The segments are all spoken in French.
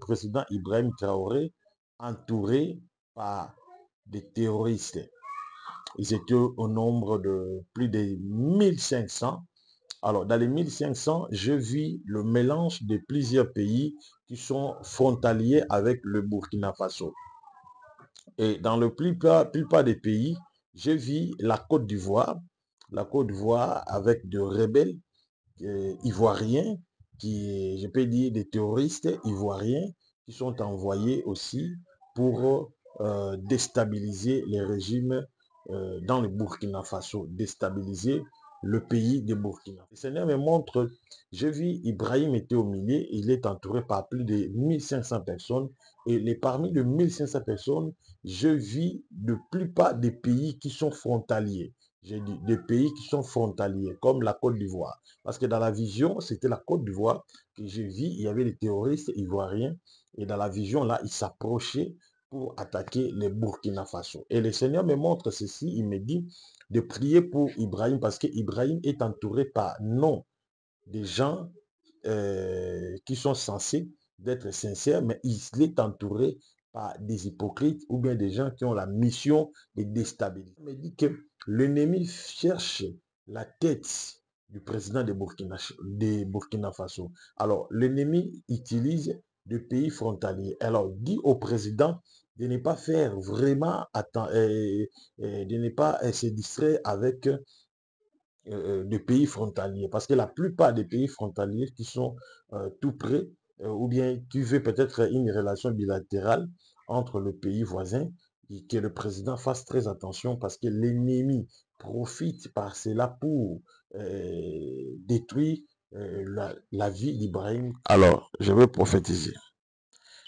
président Ibrahim Traoré entouré par des terroristes. Ils étaient au nombre de plus de 1500. Alors, dans les 1500, je vis le mélange de plusieurs pays qui sont frontaliers avec le Burkina Faso. Et dans la plupart des pays, je vis la Côte d'Ivoire avec de rebelles ivoiriens, je peux dire des terroristes ivoiriens qui sont envoyés aussi pour déstabiliser les régimes dans le Burkina Faso, déstabiliser le pays de Burkina. Le Seigneur me montre, je vis Ibrahim était au milieu, il est entouré par plus de 1500 personnes et parmi les 1500 personnes, je vis de plupart des pays qui sont frontaliers. J'ai dit des pays qui sont frontaliers, comme la Côte d'Ivoire. Parce que dans la vision, c'était la Côte d'Ivoire que j'ai vu, il y avait les terroristes ivoiriens. Et dans la vision, là, ils s'approchaient pour attaquer les Burkina Faso. Et le Seigneur me montre ceci, il me dit de prier pour Ibrahim parce que Ibrahim est entouré par non des gens qui sont censés d'être sincères, mais il est entouré par des hypocrites ou bien des gens qui ont la mission de déstabiliser. Il me dit que l'ennemi cherche la tête du président de Burkina Faso. Alors, l'ennemi utilise des pays frontaliers. Alors, dit au président de ne pas faire vraiment, de ne pas se distraire avec de pays frontaliers. Parce que la plupart des pays frontaliers qui sont tout près, ou bien qui veut peut-être une relation bilatérale entre le pays voisin, et que le président fasse très attention parce que l'ennemi profite par cela pour détruire la vie d'Ibrahim. Alors, je vais prophétiser.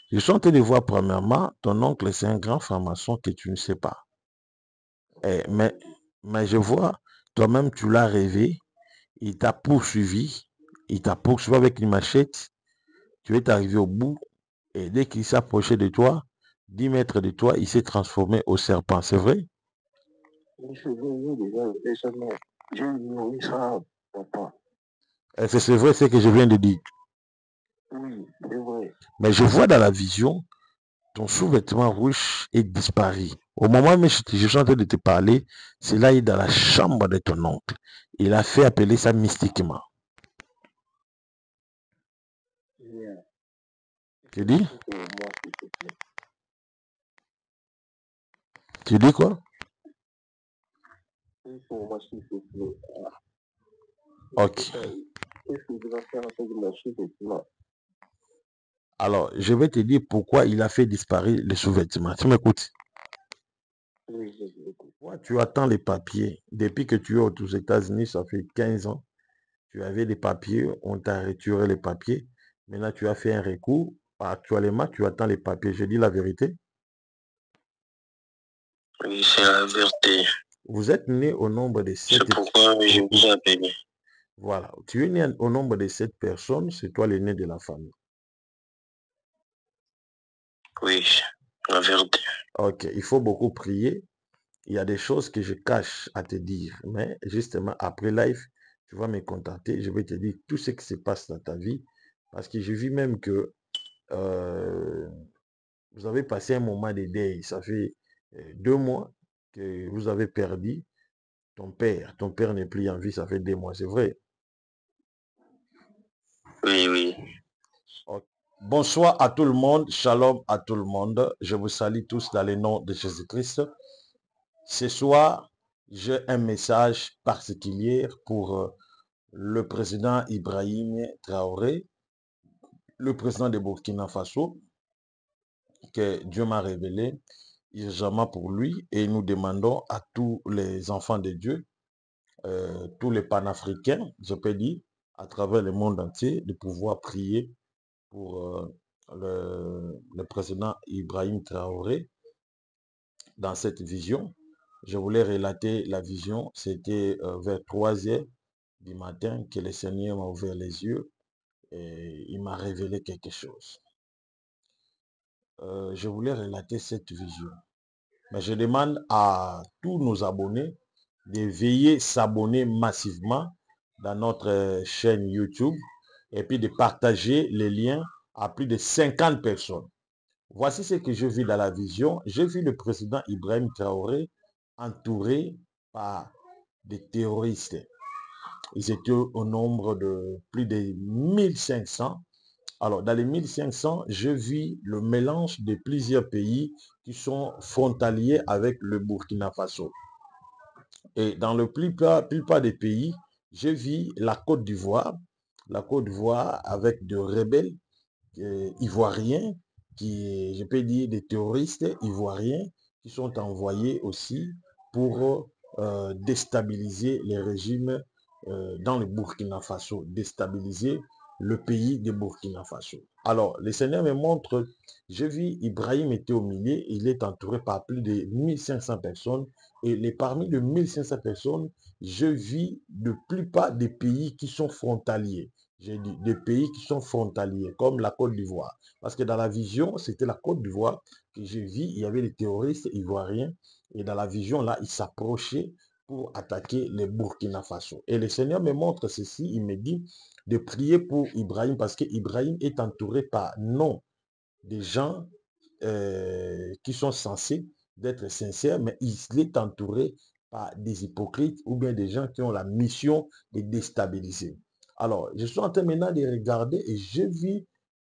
Je suis en train de voir premièrement, ton oncle c'est un grand franc-maçon que tu ne sais pas. Mais je vois, toi-même tu l'as rêvé, il t'a poursuivi avec une machette, tu es arrivé au bout, et dès qu'il s'approchait de toi, 10 mètres de toi, il s'est transformé au serpent, c'est vrai? Est-ce que c'est vrai ce que je viens de dire? Oui, c'est vrai. Mais je vois dans la vision, ton sous-vêtement rouge est disparu. Au moment où je suis en train de te parler, c'est là, il est dans la chambre de ton oncle. Il a fait appeler ça mystiquement. Yeah. Tu dis? Pour moi, s'il te plaît. Tu dis quoi? Oui, pour moi, s'il te plaît. Ok. Qu'est-ce que je dois faire avec mon sous-vêtement? Alors, je vais te dire pourquoi il a fait disparaître le sous-vêtement. Tu m'écoutes? Oui, je l'écoute. Toi, tu attends les papiers. Depuis que tu es aux États-Unis, ça fait 15 ans. Tu avais des papiers, on t'a retiré les papiers. Maintenant, tu as fait un recours. Actuellement, tu attends les papiers. Je dis la vérité. Oui, c'est la vérité. Vous êtes né au nombre de 7. C'est pourquoi je vous ai appelé. Voilà. Tu es né au nombre de 7 personnes. C'est toi l'aîné de la famille. Oui, la vérité. Ok. Il faut beaucoup prier. Il y a des choses que je cache à te dire. Mais justement, après live, tu vas me contacter. Je vais te dire tout ce qui se passe dans ta vie. Parce que je vis même que vous avez passé un moment de deuil. Ça fait 2 mois que vous avez perdu ton père. Ton père n'est plus en vie, ça fait 2 mois, c'est vrai. Oui, oui. Ok. Bonsoir à tout le monde, shalom à tout le monde. Je vous salue tous dans le nom de Jésus-Christ. Ce soir, j'ai un message particulier pour le président Ibrahim Traoré, le président de Burkina Faso, que Dieu m'a révélé urgemment pour lui, et nous demandons à tous les enfants de Dieu, tous les panafricains, je peux dire, à travers le monde entier, de pouvoir prier pour le président Ibrahim Traoré dans cette vision. Je voulais relater la vision, c'était vers 3 heures du matin que le Seigneur m'a ouvert les yeux et il m'a révélé quelque chose. Je voulais relater cette vision. Mais je demande à tous nos abonnés de veiller s'abonner massivement dans notre chaîne YouTube et puis de partager les liens à plus de 50 personnes. Voici ce que je vis dans la vision. J'ai vu le président Ibrahim Traoré entouré par des terroristes. Ils étaient au nombre de plus de 1500. Alors, dans les 1500, je vis le mélange de plusieurs pays qui sont frontaliers avec le Burkina Faso. Et dans le plupart des pays, je vis la Côte d'Ivoire. La Côte d'Ivoire avec de rebelles ivoiriens, je peux dire des terroristes ivoiriens qui sont envoyés aussi pour déstabiliser les régimes dans le Burkina Faso, déstabiliser le pays de Burkina Faso. Alors, le Seigneur me montre, je vis Ibrahim était au milieu, il est entouré par plus de 1500 personnes, et parmi les 1500 personnes, je vis de plupart des pays qui sont frontaliers. J'ai dit des pays qui sont frontaliers, comme la Côte d'Ivoire. Parce que dans la vision, c'était la Côte d'Ivoire que j'ai vu, il y avait des terroristes ivoiriens, et dans la vision, là, ils s'approchaient pour attaquer les Burkina Faso. Et le Seigneur me montre ceci, il me dit de prier pour Ibrahim, parce que Ibrahim est entouré par non des gens qui sont censés d'être sincères, mais il est entouré par des hypocrites ou bien des gens qui ont la mission de déstabiliser. Alors, je suis en train maintenant de regarder et je vis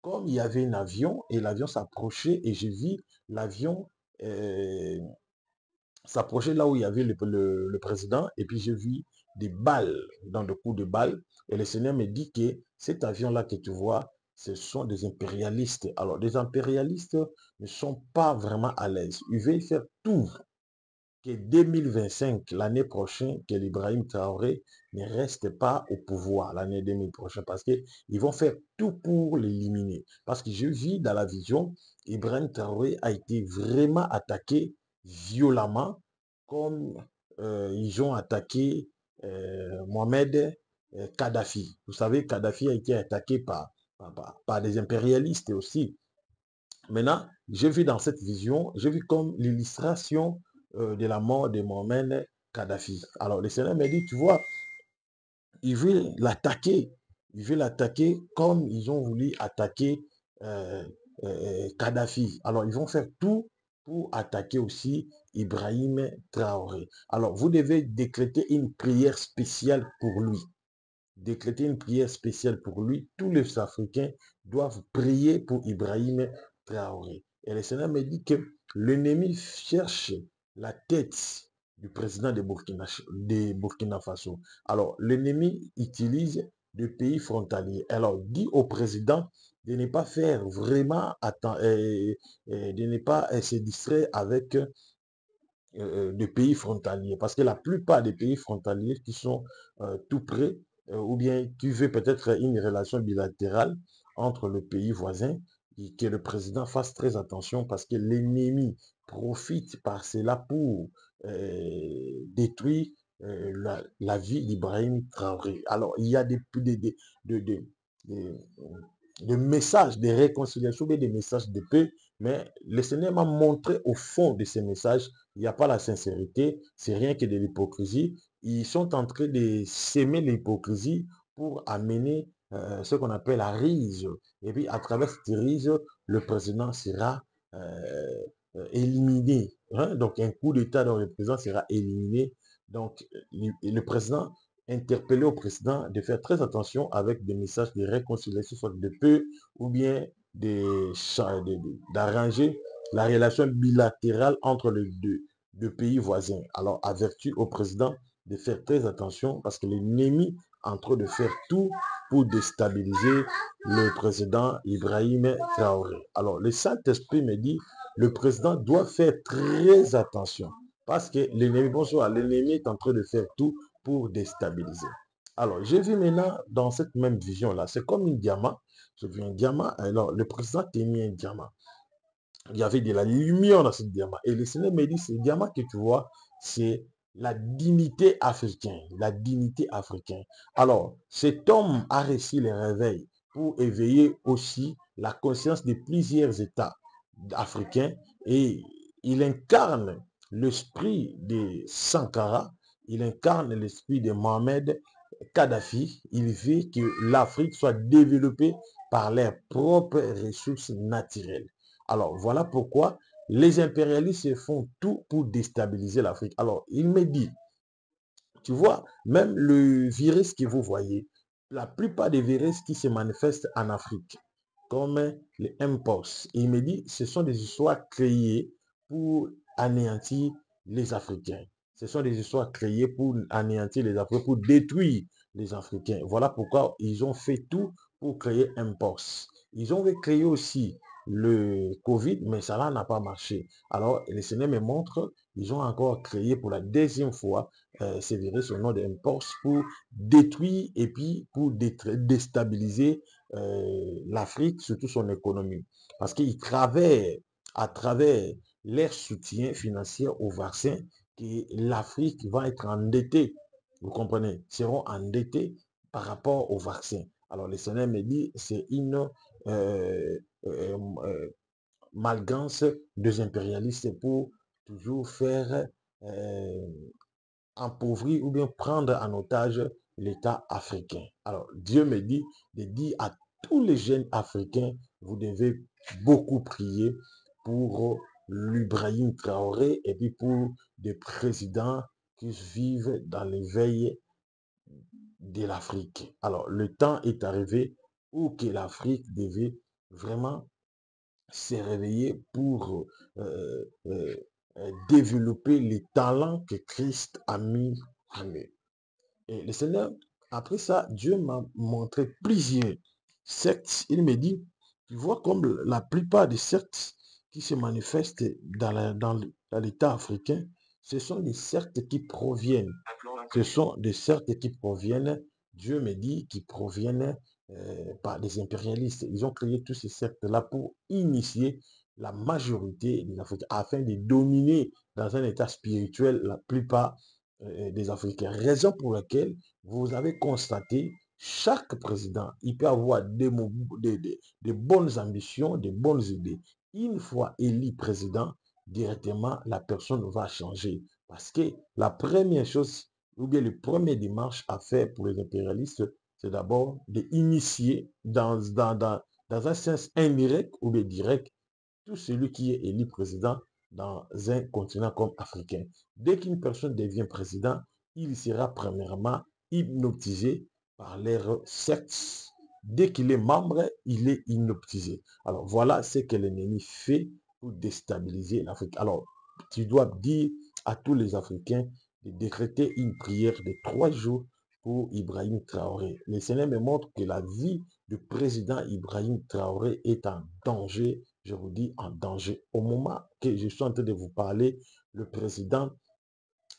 comme il y avait un avion et l'avion s'approchait et je vis l'avion s'approcher là où il y avait le président et puis j'ai vu des balles, dans de coups de balles. Et le Seigneur me dit que cet avion-là que tu vois, ce sont des impérialistes. Alors, les impérialistes ne sont pas vraiment à l'aise. Ils veulent faire tout que 2025, l'année prochaine, que l'Ibrahim Traoré ne reste pas au pouvoir l'année 2000 prochaine parce qu'ils vont faire tout pour l'éliminer. Parce que je vis dans la vision, Ibrahim Traoré a été vraiment attaqué violemment comme ils ont attaqué Mohamed Kadhafi. Vous savez, Kadhafi a été attaqué par des impérialistes aussi. Maintenant, j'ai vu dans cette vision, j'ai vu comme l'illustration de la mort de Mohamed Kadhafi. Alors, le Seigneur m'a dit, tu vois, il veut l'attaquer. Il veut l'attaquer comme ils ont voulu attaquer Kadhafi. Alors, ils vont faire tout pour attaquer aussi Ibrahim Traoré. Alors, vous devez décréter une prière spéciale pour lui. Décréter une prière spéciale pour lui. Tous les Africains doivent prier pour Ibrahim Traoré. Et le Seigneur me dit que l'ennemi cherche la tête du président de Burkina Faso. Alors, l'ennemi utilise des pays frontaliers. Alors, dit au président de ne pas faire vraiment, de ne pas se distraire avec des pays frontaliers. Parce que la plupart des pays frontaliers qui sont tout près, ou bien qui veut peut-être une relation bilatérale entre le pays voisin, et que le président fasse très attention parce que l'ennemi profite par cela pour détruire la vie d'Ibrahim Traoré. Alors, il y a des, des, des messages de réconciliation, des messages de paix, mais le Seigneur m'a montré au fond de ces messages, il n'y a pas la sincérité, c'est rien que de l'hypocrisie. Ils sont en train de s'aimer l'hypocrisie pour amener ce qu'on appelle la rise. Et puis, à travers cette rise, le président sera éliminé. Hein? Donc, un coup d'État dans le président sera éliminé. Donc, le président interpellé au président de faire très attention avec des messages de réconciliation, soit de paix, ou bien d'arranger la relation bilatérale entre les deux pays voisins. Alors, avertis au président de faire très attention parce que l'ennemi est en train de faire tout pour déstabiliser le président Ibrahim Traoré. Alors, le Saint-Esprit me dit, le président doit faire très attention parce que l'ennemi est en train de faire tout pour déstabiliser. Alors, j'ai vu maintenant dans cette même vision-là, c'est comme un diamant. J'ai vu un diamant, alors le président a mis un diamant. Il y avait de la lumière dans ce diamant. Et le Seigneur me dit, ce diamant que tu vois, c'est la dignité africaine. La dignité africaine. Alors, cet homme a réussi le réveil pour éveiller aussi la conscience de plusieurs États africains et il incarne l'esprit de Sankara, il incarne l'esprit de Mohamed Kadhafi. Il veut que l'Afrique soit développée par leurs propres ressources naturelles. Alors, voilà pourquoi les impérialistes font tout pour déstabiliser l'Afrique. Alors, il me dit, tu vois, même le virus que vous voyez, la plupart des virus qui se manifestent en Afrique, comme les Mpox, il me dit, ce sont des histoires créées pour anéantir les Africains. Ce sont des histoires créées pour anéantir les Africains, pour détruire les Africains. Voilà pourquoi ils ont fait tout pour créer Mpox. Ils ont créé aussi le Covid, mais ça n'a pas marché. Alors, les Seigneurs me montrent, ils ont encore créé pour la deuxième fois ces virus au nom de Mpox pour détruire et puis pour déstabiliser l'Afrique, surtout son économie. Parce qu'ils travaillent à travers leur soutien financier au vaccin que l'Afrique va être endettée. Vous comprenez? Seront endettés par rapport au vaccin. Alors, le Seigneur me dit, c'est une euh, euh, euh, malgance des impérialistes pour toujours faire appauvrir ou bien prendre en otage l'État africain. Alors, Dieu me dit de dire à tous les jeunes Africains, vous devez beaucoup prier pour l'Ibrahim Traoré et puis pour des présidents qui vivent dans l'éveil de l'Afrique. Alors, le temps est arrivé où que l'Afrique devait vraiment s'est réveillé pour développer les talents que Christ a mis en eux. Et le Seigneur, après ça, Dieu m'a montré plusieurs sectes. Il me dit, tu vois comme la plupart des sectes qui se manifestent dans l'État africain, ce sont des sectes qui proviennent. Ce sont des sectes qui proviennent, Dieu me dit, qui proviennent par des impérialistes. Ils ont créé tous ces sectes-là pour initier la majorité des Africains afin de dominer dans un état spirituel la plupart des Africains. Raison pour laquelle vous avez constaté, chaque président, il peut avoir des bonnes ambitions, des bonnes idées. Une fois élu président, directement, la personne va changer. Parce que la première chose, ou bien le premier démarche à faire pour les impérialistes, c'est d'abord d'initier dans un sens indirect ou bien direct tout celui qui est élu président dans un continent comme africain. Dès qu'une personne devient président, il sera premièrement hypnotisé par leur sexe. Dès qu'il est membre, il est hypnotisé. Alors voilà ce que l'ennemi fait pour déstabiliser l'Afrique. Alors, tu dois dire à tous les Africains de décréter une prière de 3 jours pour Ibrahim Traoré. Le Seigneur me montre que la vie du président Ibrahim Traoré est en danger, je vous dis en danger. Au moment que je suis en train de vous parler, le président,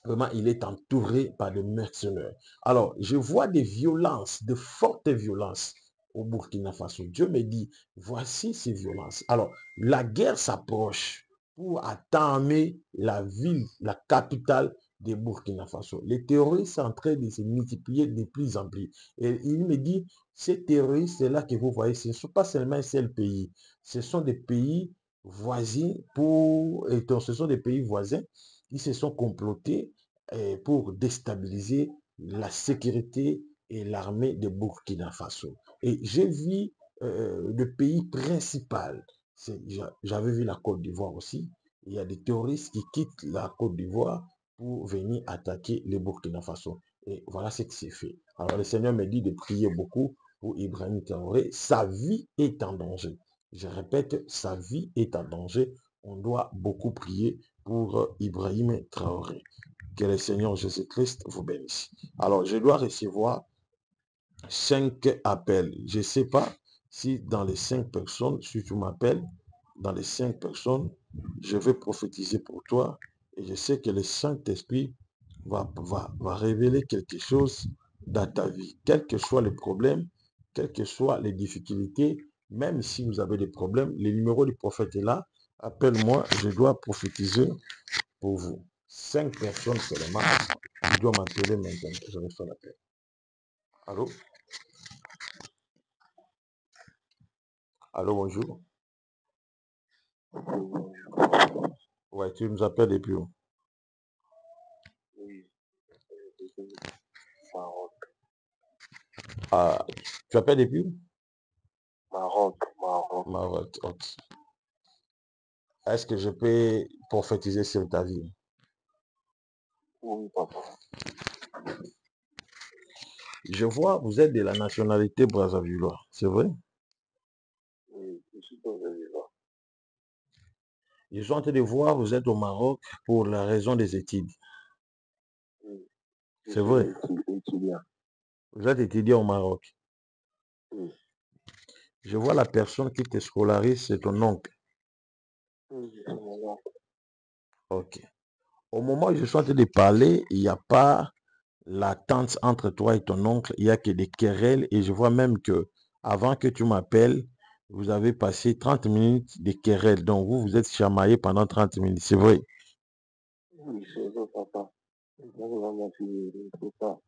vraiment, il est entouré par des mercenaires. Alors, je vois des violences, de fortes violences au Burkina Faso. Dieu me dit, voici ces violences. Alors, la guerre s'approche pour atteindre la ville, la capitale de Burkina Faso. Les terroristes sont en train de se multiplier de plus en plus. Et il me dit, ces terroristes-là que vous voyez, ce ne sont pas seulement un seul pays. Ce sont des pays voisins ce sont des pays voisins qui se sont complotés pour déstabiliser la sécurité et l'armée de Burkina Faso. Et j'ai vu le pays principal. J'avais vu la Côte d'Ivoire aussi. Il y a des terroristes qui quittent la Côte d'Ivoire pour venir attaquer le Burkina Faso. Et voilà ce qui s'est fait. Alors le Seigneur me dit de prier beaucoup pour Ibrahim Traoré. Sa vie est en danger. Je répète, sa vie est en danger. On doit beaucoup prier pour Ibrahim Traoré. Que le Seigneur Jésus-Christ vous bénisse. Alors, je dois recevoir 5 appels. Je ne sais pas si dans les 5 personnes, si tu m'appelles, dans les 5 personnes, je vais prophétiser pour toi et je sais que le Saint-Esprit va révéler quelque chose dans ta vie. Quel que soit le problème, quelles que soient les difficultés, même si vous avez des problèmes, le numéro du prophète est là. Appelle-moi, je dois prophétiser pour vous. 5 personnes seulement. Tu dois m'appeler maintenant. Je reçois l'appel. Allô? Allô, bonjour. Ouais, tu nous appelles depuis où? Oui, Maroc. Ah, tu appelles depuis où? Maroc. Maroc, ok. Est-ce que je peux prophétiser sur ta vie? Oui, papa. Je vois, vous êtes de la nationalité brazzavilloise, c'est vrai? Oui, je suis dans le vivant. Je suis en train de voir, vous êtes au Maroc pour la raison des études. Oui, je C'est suis vrai? étudiant. Vous êtes étudiant au Maroc. Oui, Je vois la personne qui te scolarise, c'est ton oncle. oui, je suis mon oncle. Ok. Au moment où je suis en train de parler, il n'y a pas l'attente entre toi et ton oncle, il n'y a que des querelles et je vois même que avant que tu m'appelles, vous avez passé 30 minutes de querelles. Donc vous, vous êtes chamaillé pendant 30 minutes, c'est vrai. Oui, c'est vrai, papa. Je vais vraiment finir, je ne sais pas.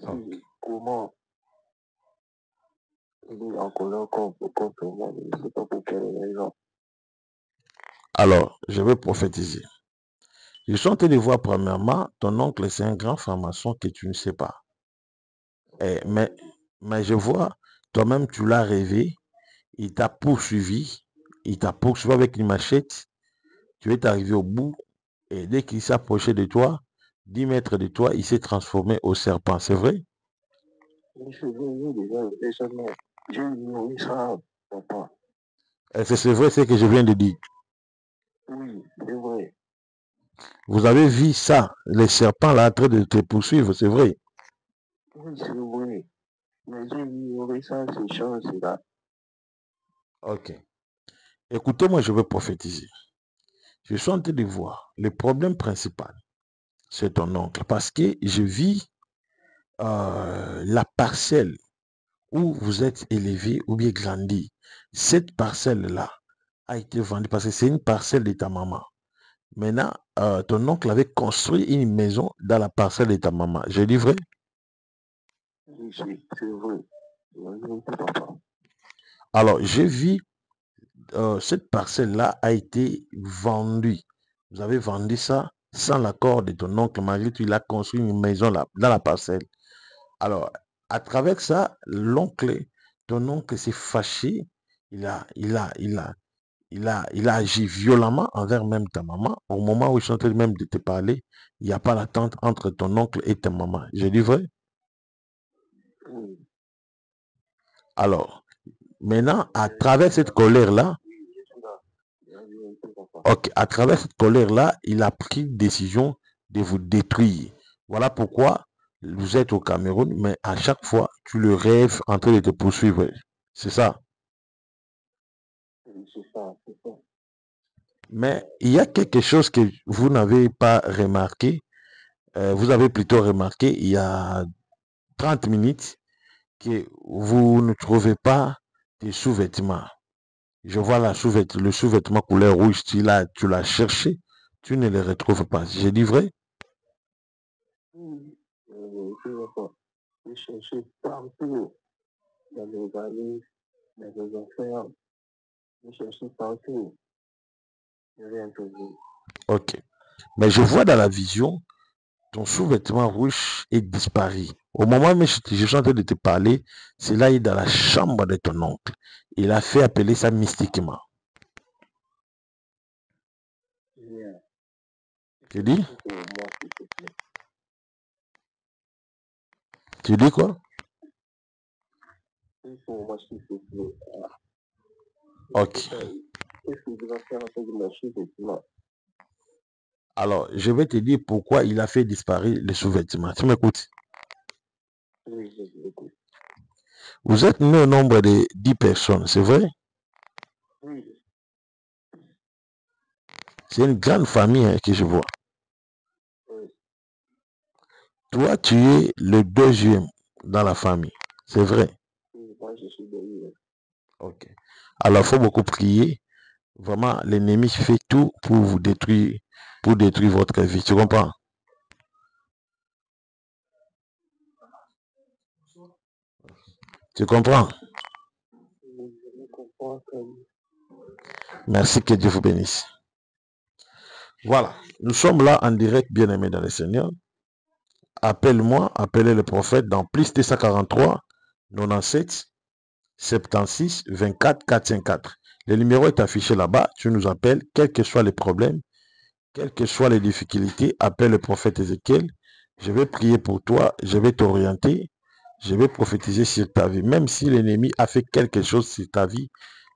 Ok. Comment il est en colère contre moi, je ne sais pas pour quelle raison. Alors, je vais prophétiser. Je suis en train de voir premièrement, ton oncle, c'est un grand franc-maçon que tu ne sais pas. Eh, mais je vois, toi-même, tu l'as rêvé, il t'a poursuivi, il t'a poursuivi avec une machette, tu es arrivé au bout, et dès qu'il s'approchait de toi, 10 mètres de toi, il s'est transformé au serpent, c'est vrai? Oui, c'est vrai, j'ai déjà raisonné. J'ai ignoré ça, papa. Est-ce que c'est vrai ce que je viens de dire? Oui, c'est vrai. Vous avez vu ça, les serpents là en train de te poursuivre, c'est vrai? Oui, c'est vrai. Mais j'ai ignoré ça, ces choses-là. Ok. Écoutez-moi, je vais prophétiser. Je suis en train de voir. Le problème principal, c'est ton oncle. Parce que je vis la parcelle où vous êtes élevé ou bien grandi. Cette parcelle-là a été vendue parce que c'est une parcelle de ta maman. Maintenant, ton oncle avait construit une maison dans la parcelle de ta maman. Je dis vrai? Oui, c'est vrai. Oui, papa. Alors, j'ai vu cette parcelle-là a été vendue. Vous avez vendu ça sans l'accord de ton oncle. Malgré tout, il a construit une maison là, dans la parcelle. Alors, à travers ça, ton oncle s'est fâché. Il a, il a, il a, il a agi violemment envers même ta maman. Au moment où je suis en train même de te parler, il n'y a pas d'attente entre ton oncle et ta maman. Je dis vrai? Oui. Alors, maintenant, à travers cette colère-là, Oui, je suis là. Oui, papa. ok, à travers cette colère-là, il a pris une décision de vous détruire. Voilà pourquoi vous êtes au Cameroun, mais à chaque fois, tu le rêves en train de te poursuivre. C'est ça. Oui, c'est ça, c'est ça. Mais il y a quelque chose que vous n'avez pas remarqué. Vous avez plutôt remarqué il y a 30 minutes que vous ne trouvez pas des sous-vêtements. Je vois le sous-vêtement couleur rouge, tu l'as cherché, tu ne le retrouves pas. J'ai dit vrai? Oui, je ne sais pas. Je cherchais partout, dans les valises, dans les affaires. Je cherchais partout. Je n'ai rien trouvé. Ok. Mais je vois dans la vision, ton sous-vêtement rouge est disparu. Au moment où je suis en train de te parler, c'est là, il est dans la chambre de ton oncle. Il a fait appeler ça mystiquement. Rien. Tu dis? C'est pour moi, s'il te plaît. Tu dis quoi? C'est pour moi, s'il te plaît. Ok. Qu'est-ce que je dois faire avec ma chute et tout là? Alors, je vais te dire pourquoi il a fait disparaître les sous-vêtements. Tu m'écoutes? Oui, je l'écoute. Vous êtes né au nombre de 10 personnes, c'est vrai? Oui, C'est une grande famille hein, que je vois. oui, Toi, tu es le deuxième dans la famille. C'est vrai. oui, moi je suis derrière. Ok. Alors, il faut beaucoup prier. Vraiment, l'ennemi fait tout pour détruire votre vie. Tu comprends? Tu comprends? Je ne comprends que Merci, que Dieu vous bénisse. Voilà. Nous sommes là en direct, bien-aimés dans le Seigneur. Appelle-moi, appelez le prophète dans plus 243 97 76 24 454. Le numéro est affiché là-bas. Tu nous appelles, quels que soient les problèmes, quelles que soient les difficultés, appelle le prophète Ézéchiel. Je vais prier pour toi, je vais t'orienter, je vais prophétiser sur ta vie. Même si l'ennemi a fait quelque chose sur ta vie,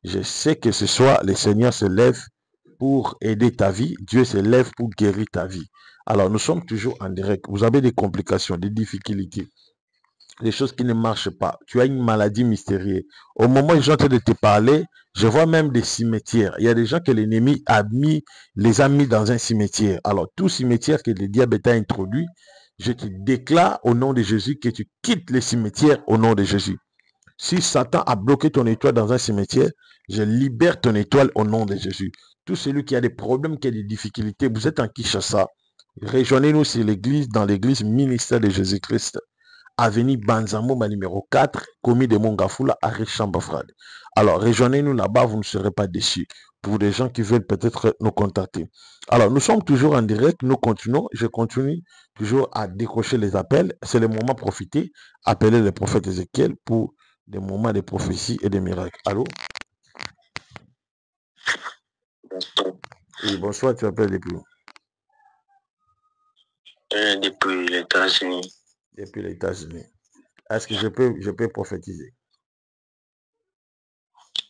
je sais que ce soir, le Seigneur se lève pour aider ta vie. Dieu se lève pour guérir ta vie. Alors, nous sommes toujours en direct. Vous avez des complications, des difficultés, des choses qui ne marchent pas. Tu as une maladie mystérieuse. Au moment où je suis en train de te parler, je vois même des cimetières. Il y a des gens que l'ennemi les a mis dans un cimetière. Alors, tout cimetière que le diable a introduit, je te déclare au nom de Jésus que tu quittes les cimetières au nom de Jésus. Si Satan a bloqué ton étoile dans un cimetière, je libère ton étoile au nom de Jésus. Tout celui qui a des problèmes, qui a des difficultés, vous êtes en Kinshasa, rejoignez-nous sur l'église, dans l'église ministère de Jésus-Christ. Avenue Banzamoma numéro 4, commis de Mongafula, à Richambafrade. Alors, rejoignez-nous là-bas, vous ne serez pas déçus. Pour des gens qui veulent peut-être nous contacter. Alors, nous sommes toujours en direct, nous continuons. Je continue toujours à décrocher les appels. C'est le moment profiter. Appelez le prophète Ézéchiel pour des moments de prophétie et de miracles. Allô? Bonsoir. Oui, bonsoir, tu appelles depuis où? Depuis les États-Unis. Depuis les États-Unis. Est-ce que je peux prophétiser?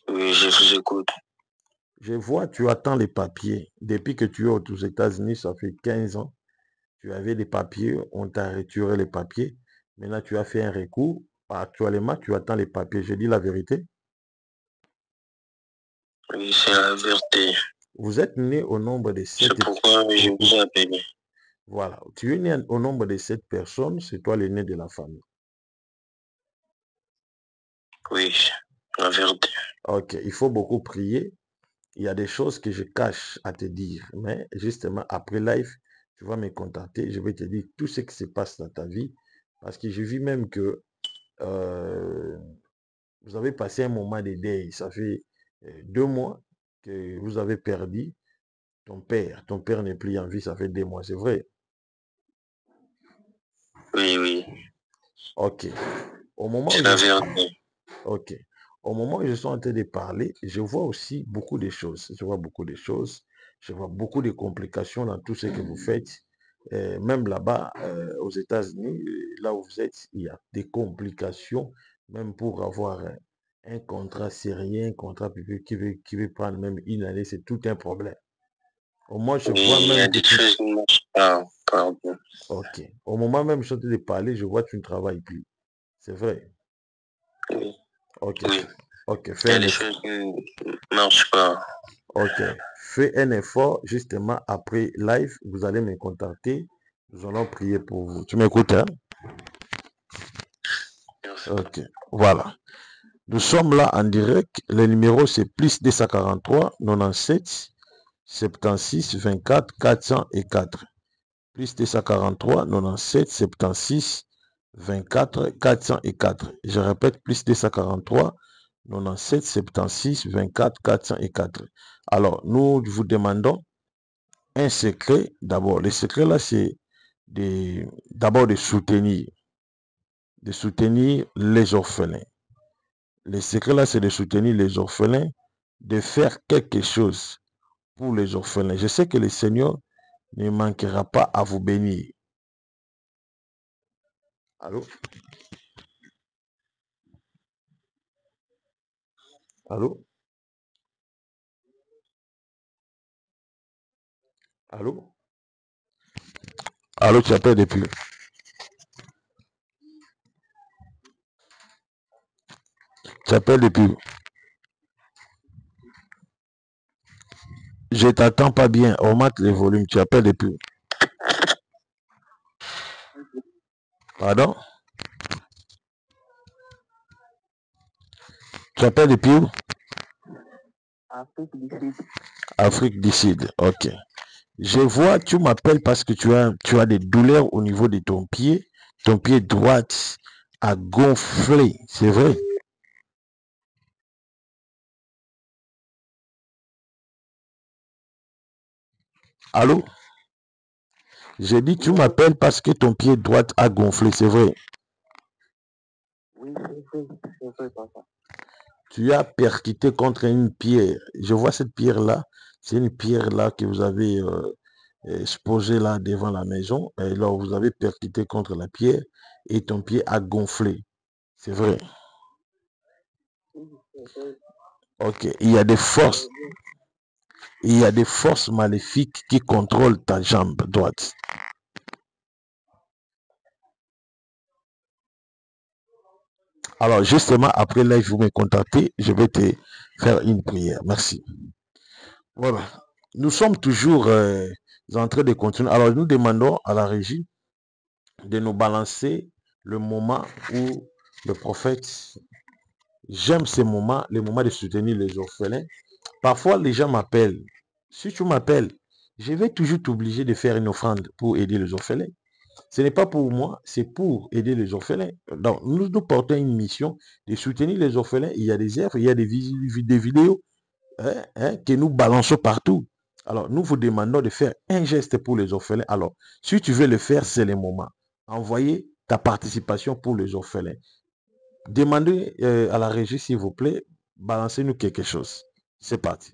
Oui, je vous écoute. Je vois, tu attends les papiers. Depuis que tu es aux États-Unis, ça fait 15 ans. Tu avais des papiers, on t'a retiré les papiers. Maintenant, tu as fait un recours. Actuellement, tu attends les papiers. Je dis la vérité. Oui, c'est la vérité. Vous êtes né au nombre de 7. C'est pourquoi je vous ai appelé. Voilà. Tu es né au nombre de 7 personnes. C'est toi l'aîné de la famille. Oui, la vérité. Ok. Il faut beaucoup prier. Il y a des choses que je cache à te dire. Mais justement, après live, tu vas me contacter. Je vais te dire tout ce qui se passe dans ta vie. Parce que je vis même que vous avez passé un moment de deuil. Ça fait 2 mois que vous avez perdu ton père. Ton père n'est plus en vie, ça fait 2 mois, c'est vrai. Oui, oui. Ok. Au moment C'est où la vérité. Ok. Au moment où je suis en train de parler, je vois aussi beaucoup de choses. Je vois beaucoup de choses. Je vois beaucoup de complications dans tout ce que vous faites. Même là-bas, aux États-Unis, là où vous êtes, il y a des complications, même pour avoir un contrat syrien, un contrat qui veut prendre même une année, c'est tout un problème. Au moins, je Oui, vois il y a même que des choses qui ne marchent pas. Pardon. Ok. Au moment même où je suis en train de parler, je vois que tu ne travailles plus. C'est vrai. Oui, Ok. oui. Ok. Il y Fais a un des effort. choses qui ne marchent pas. Ok. Fais un effort. Justement, après live, vous allez me contacter. Nous allons prier pour vous. Tu m'écoutes, hein? Merci. Ok. Voilà. Nous sommes là en direct. Le numéro, c'est plus 243 97 76 24 404. Plus 243 97 76 24 404. Je répète, plus 243 97 76 24 404. Alors, nous vous demandons un secret d'abord. Le secret là, c'est d'abord de soutenir les orphelins. Le secret là, c'est de soutenir les orphelins, de faire quelque chose pour les orphelins. Je sais que le Seigneur ne manquera pas à vous bénir. Allô? Allô? Allô? Allô, tu appelles depuis. Tu appelles depuis. Je t'attends pas bien. Augmente le volume. Tu appelles depuis. Pardon? Tu appelles depuis où? Afrique du Sud. Afrique du Sud. Ok. Je vois, tu m'appelles parce que tu as des douleurs au niveau de ton pied. Ton pied droit a gonflé. C'est vrai? Allô? J'ai dit, tu m'appelles parce que ton pied droit a gonflé. C'est vrai? Oui, c'est vrai, papa. Tu as percuté contre une pierre. Je vois cette pierre-là. C'est une pierre-là que vous avez exposée là devant la maison. Et là, vous avez percuté contre la pierre et ton pied a gonflé. C'est vrai. Ok. Il y a des forces. Il y a des forces maléfiques qui contrôlent ta jambe droite. Alors, justement, après là, vous me contactez, je vais te faire une prière. Merci. Voilà. Nous sommes toujours en train de continuer. Alors, nous demandons à la régie de nous balancer le moment où le prophète, j'aime ces moments, le moment de soutenir les orphelins. Parfois, les gens m'appellent. Si tu m'appelles, je vais toujours t'obliger de faire une offrande pour aider les orphelins. Ce n'est pas pour moi, c'est pour aider les orphelins. Donc, nous portons une mission de soutenir les orphelins. Il y a des œuvres, il y a des vidéos que nous balançons partout. Alors, nous vous demandons de faire un geste pour les orphelins. Alors, si tu veux le faire, c'est le moment. Envoyez ta participation pour les orphelins. Demandez à la régie, s'il vous plaît, balancez-nous quelque chose. C'est parti.